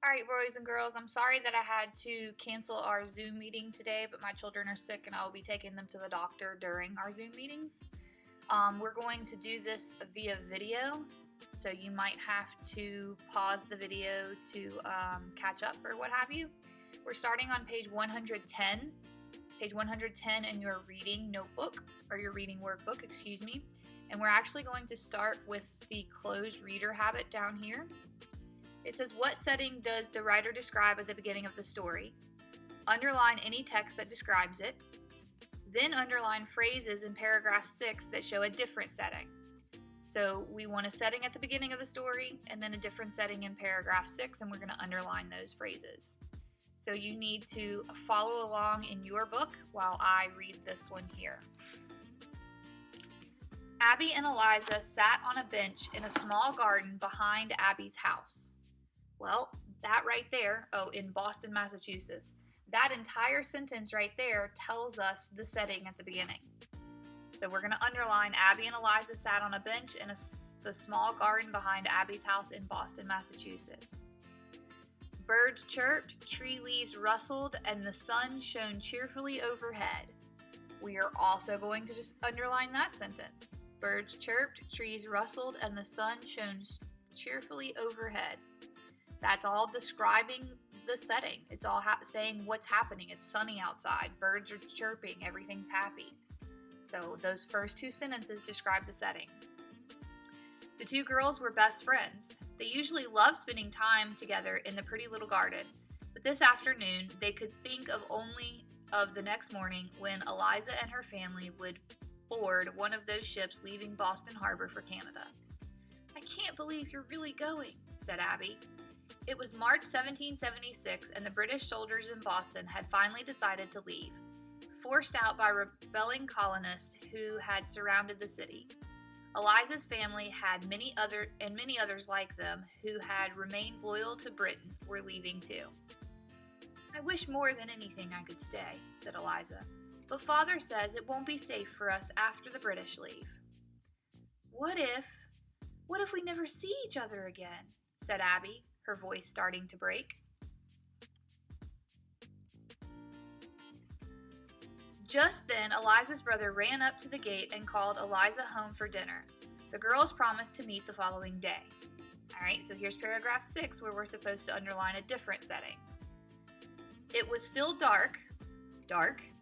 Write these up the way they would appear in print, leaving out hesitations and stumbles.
All right, boys and girls, I'm sorry that I had to cancel our Zoom meeting today, but my children are sick and I will be taking them to the doctor during our Zoom meetings. We're going to do this via video, so you might have to pause the video to catch up or what have you. We're starting on page 110 in your reading notebook, or your reading workbook, excuse me. And we're actually going to start with the closed reader habit down here. It says, what setting does the writer describe at the beginning of the story? Underline any text that describes it. Then underline phrases in paragraph 6 that show a different setting. So we want a setting at the beginning of the story and then a different setting in paragraph 6, and we're going to underline those phrases. So you need to follow along in your book while I read this one here. Abby and Eliza sat on a bench in a small garden behind Abby's house. Well, that right there, in Boston, Massachusetts, that entire sentence right there tells us the setting at the beginning. So we're going to underline Abby and Eliza sat on a bench in the small garden behind Abby's house in Boston, Massachusetts. Birds chirped, tree leaves rustled, and the sun shone cheerfully overhead. We are also going to just underline that sentence. Birds chirped, trees rustled, and the sun shone cheerfully overhead. That's all describing the setting. It's all saying what's happening. It's sunny outside. Birds are chirping. Everything's happy. So those first two sentences describe the setting. The two girls were best friends. They usually loved spending time together in the pretty little garden. But this afternoon, they could think of only of the next morning when Eliza and her family would board one of those ships leaving Boston Harbor for Canada. I can't believe you're really going, said Abby. It was March 1776, and the British soldiers in Boston had finally decided to leave, forced out by rebelling colonists who had surrounded the city. Eliza's family had many others like them who had remained loyal to Britain were leaving too. I wish more than anything I could stay, said Eliza, but Father says it won't be safe for us after the British leave. What if we never see each other again, said Abby, her voice starting to break. Just then, Eliza's brother ran up to the gate and called Eliza home for dinner. The girls promised to meet the following day. All right, so here's paragraph 6 where we're supposed to underline a different setting. It was still dark,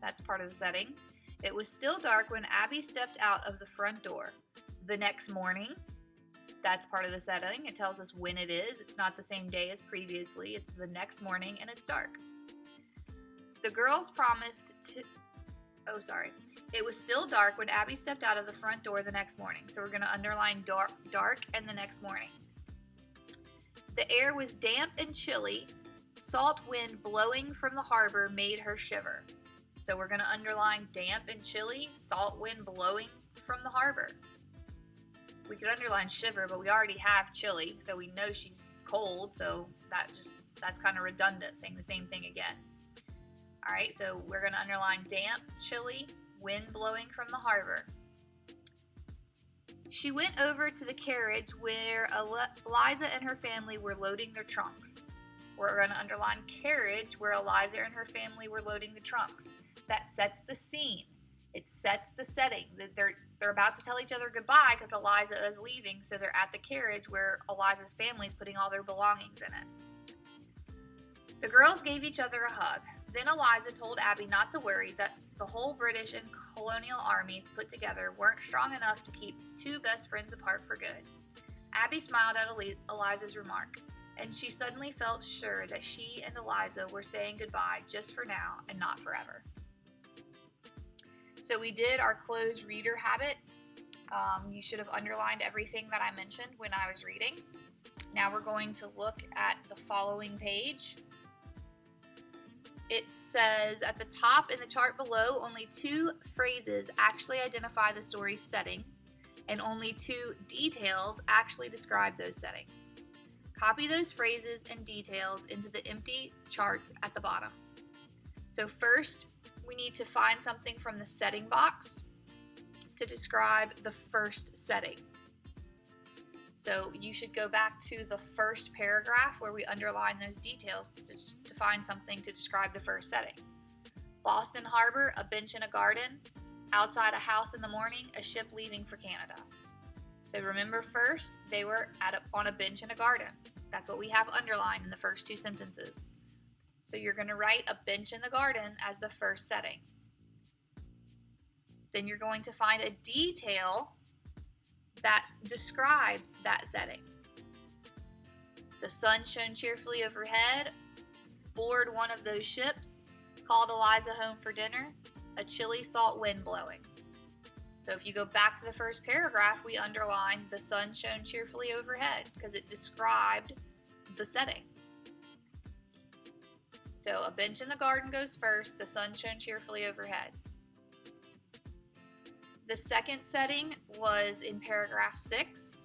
that's part of the setting. It was still dark when Abby stepped out of the front door. The next morning, that's part of the setting. It tells us when it is. It's not the same day as previously. It's the next morning and it's dark. The girls promised to... It was still dark when Abby stepped out of the front door the next morning. So we're going to underline dark and the next morning. The air was damp and chilly. Salt wind blowing from the harbor made her shiver. So we're going to underline damp and chilly, salt wind blowing from the harbor. We could underline shiver, but we already have chilly, so we know she's cold, so that's kind of redundant, saying the same thing again. All right, so we're going to underline damp, chilly, wind blowing from the harbor. She went over to the carriage where Eliza and her family were loading their trunks. We're going to underline carriage where Eliza and her family were loading the trunks. That sets the scene. It sets the setting. They're about to tell each other goodbye because Eliza is leaving, so they're at the carriage where Eliza's family is putting all their belongings in it. The girls gave each other a hug. Then Eliza told Abby not to worry, that the whole British and colonial armies put together weren't strong enough to keep two best friends apart for good. Abby smiled at Eliza's remark, and she suddenly felt sure that she and Eliza were saying goodbye just for now and not forever. So we did our closed reader habit. You should have underlined everything that I mentioned when I was reading. Now we're going to look at the following page. It says at the top in the chart below, only 2 phrases actually identify the story's setting, and only 2 details actually describe those settings. Copy those phrases and details into the empty charts at the bottom. So first, we need to find something from the setting box to describe the first setting. So you should go back to the first paragraph where we underline those details to find something to describe the first setting. Boston Harbor, a bench in a garden. Outside a house in the morning, a ship leaving for Canada. So remember, first, they were on a bench in a garden. That's what we have underlined in the first two sentences. So you're going to write a bench in the garden as the first setting. Then you're going to find a detail that describes that setting. The sun shone cheerfully overhead, board one of those ships, called Eliza home for dinner, a chilly salt wind blowing. So if you go back to the first paragraph, we underlined the sun shone cheerfully overhead because it described the setting. So a bench in the garden goes first, the sun shone cheerfully overhead. The second setting was in paragraph 6.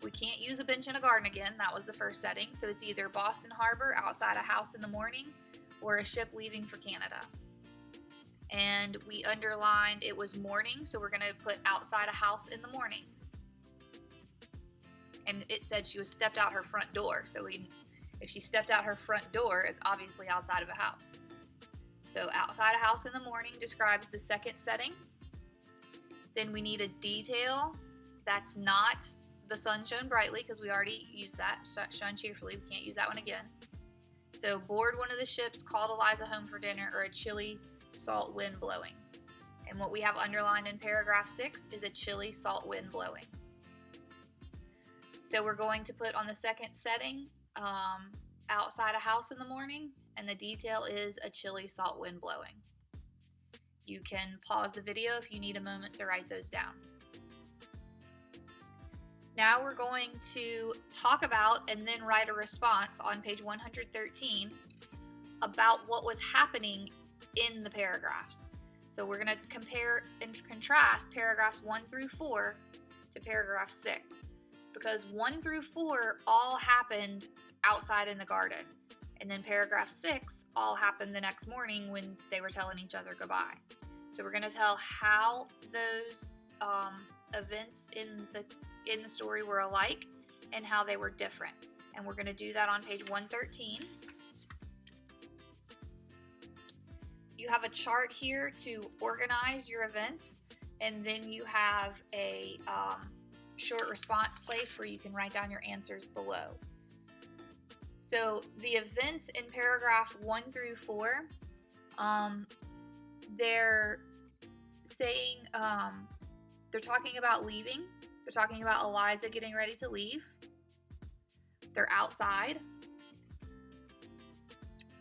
We can't use a bench in a garden again, that was the first setting. So it's either Boston Harbor, outside a house in the morning, or a ship leaving for Canada. And we underlined it was morning, so we're going to put outside a house in the morning. And it said she was stepped out her front door, so if she stepped out her front door, it's obviously outside of a house. So outside a house in the morning describes the second setting. Then we need a detail that's not the sun shone brightly, because we already used that, shone cheerfully, we can't use that one again. So board one of the ships, called Eliza home for dinner, or a chilly salt wind blowing. And what we have underlined in paragraph 6 is a chilly salt wind blowing. So we're going to put on the second setting, outside a house in the morning, and the detail is a chilly salt wind blowing. You can pause the video if you need a moment to write those down. Now we're going to talk about and then write a response on page 113 about what was happening in the paragraphs. So we're going to compare and contrast paragraphs 1 through 4 to paragraph 6, because 1 through 4 all happened outside in the garden, and then paragraph 6 all happened the next morning when they were telling each other goodbye. So we're going to tell how those events in the story were alike and how they were different, and we're going to do that on page 113. You have a chart here to organize your events, and then you have a short response place where you can write down your answers below. So the events in paragraph 1 through 4, they're saying, they're talking about leaving. They're talking about Eliza getting ready to leave. They're outside.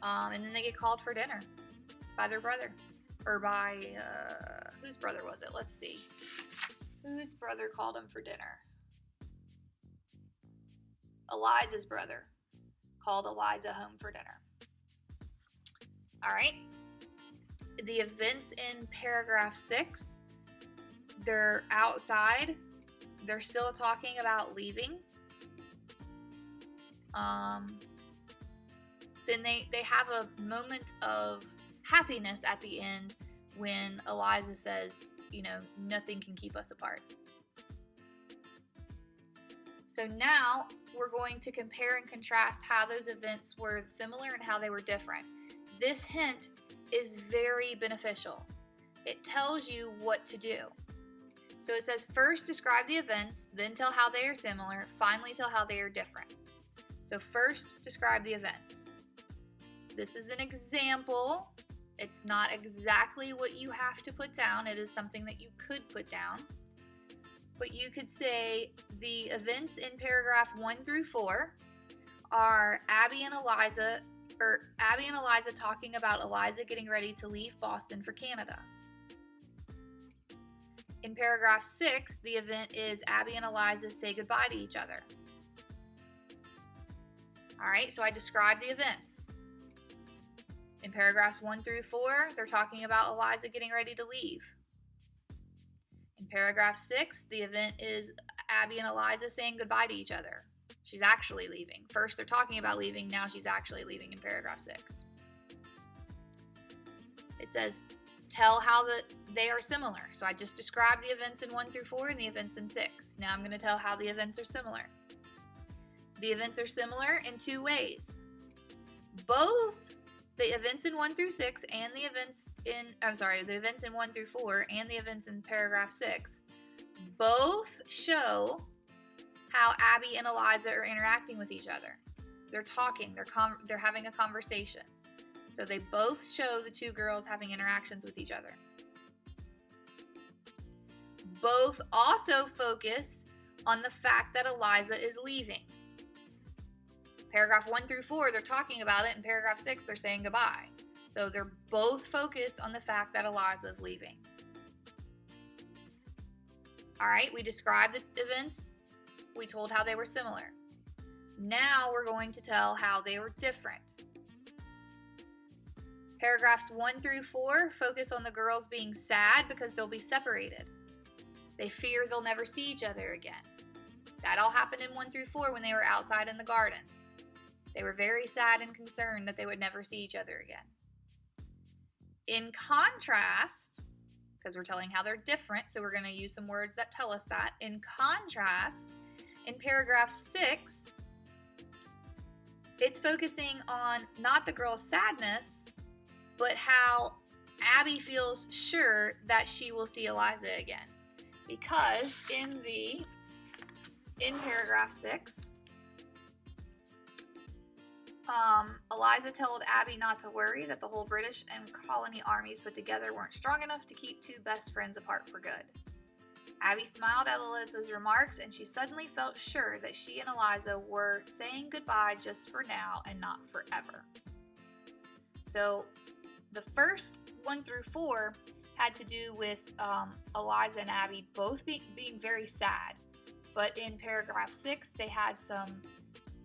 And then they get called for dinner by their brother. Or by, whose brother was it? Let's see. Whose brother called him for dinner? Eliza's brother called Eliza home for dinner. All right. The events in paragraph 6, they're outside. They're still talking about leaving. Then they have a moment of happiness at the end when Eliza says, you know, nothing can keep us apart. So now we're going to compare and contrast how those events were similar and how they were different. This hint is very beneficial. It tells you what to do. So it says first describe the events, then tell how they are similar, finally tell how they are different. So first describe the events. This is an example. It's not exactly what you have to put down. It is something that you could put down. But you could say the events in paragraph 1 through 4 are Abby and Eliza talking about Eliza getting ready to leave Boston for Canada. In paragraph 6, the event is Abby and Eliza say goodbye to each other. All right, so I described the events. In paragraphs 1 through 4, they're talking about Eliza getting ready to leave. In paragraph 6, the event is Abby and Eliza saying goodbye to each other. She's actually leaving. First, they're talking about leaving. Now she's actually leaving in paragraph 6. It says, tell how they are similar. So I just described the events in 1 through 4 and the events in 6. Now I'm going to tell how the events are similar. The events are similar in two ways. Both the events in 1 through 6 and the events in 1 through 4 and the events in paragraph 6 both show how Abby and Eliza are interacting with each other. They're talking, they're having a conversation. So they both show the two girls having interactions with each other. Both also focus on the fact that Eliza is leaving. Paragraph 1 through 4, they're talking about it. In paragraph 6, they're saying goodbye. So they're both focused on the fact that Eliza is leaving. All right, we described the events. We told how they were similar. Now we're going to tell how they were different. Paragraphs 1 through 4 focus on the girls being sad because they'll be separated. They fear they'll never see each other again. That all happened in 1 through 4 when they were outside in the garden. They were very sad and concerned that they would never see each other again. In contrast, because we're telling how they're different, so we're going to use some words that tell us that. In contrast, in paragraph 6, it's focusing on not the girl's sadness, but how Abby feels sure that she will see Eliza again. Because in paragraph 6, Eliza told Abby not to worry, that the whole British and colony armies put together weren't strong enough to keep two best friends apart for good. Abby smiled at Eliza's remarks, and she suddenly felt sure that she and Eliza were saying goodbye just for now and not forever. So the first 1 through 4 had to do with Eliza and Abby both being very sad. But in paragraph 6, they had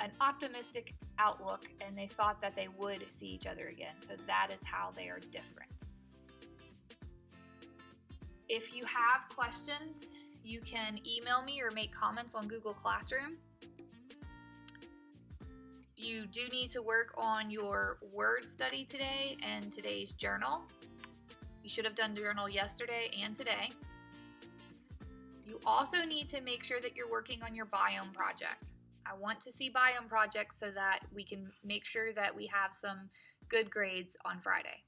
an optimistic outlook, and they thought that they would see each other again. So that is how they are different. If you have questions, you can email me or make comments on Google Classroom. You do need to work on your word study today and today's journal. You should have done journal yesterday and today. You also need to make sure that you're working on your biome project. I want to see biome projects so that we can make sure that we have some good grades on Friday.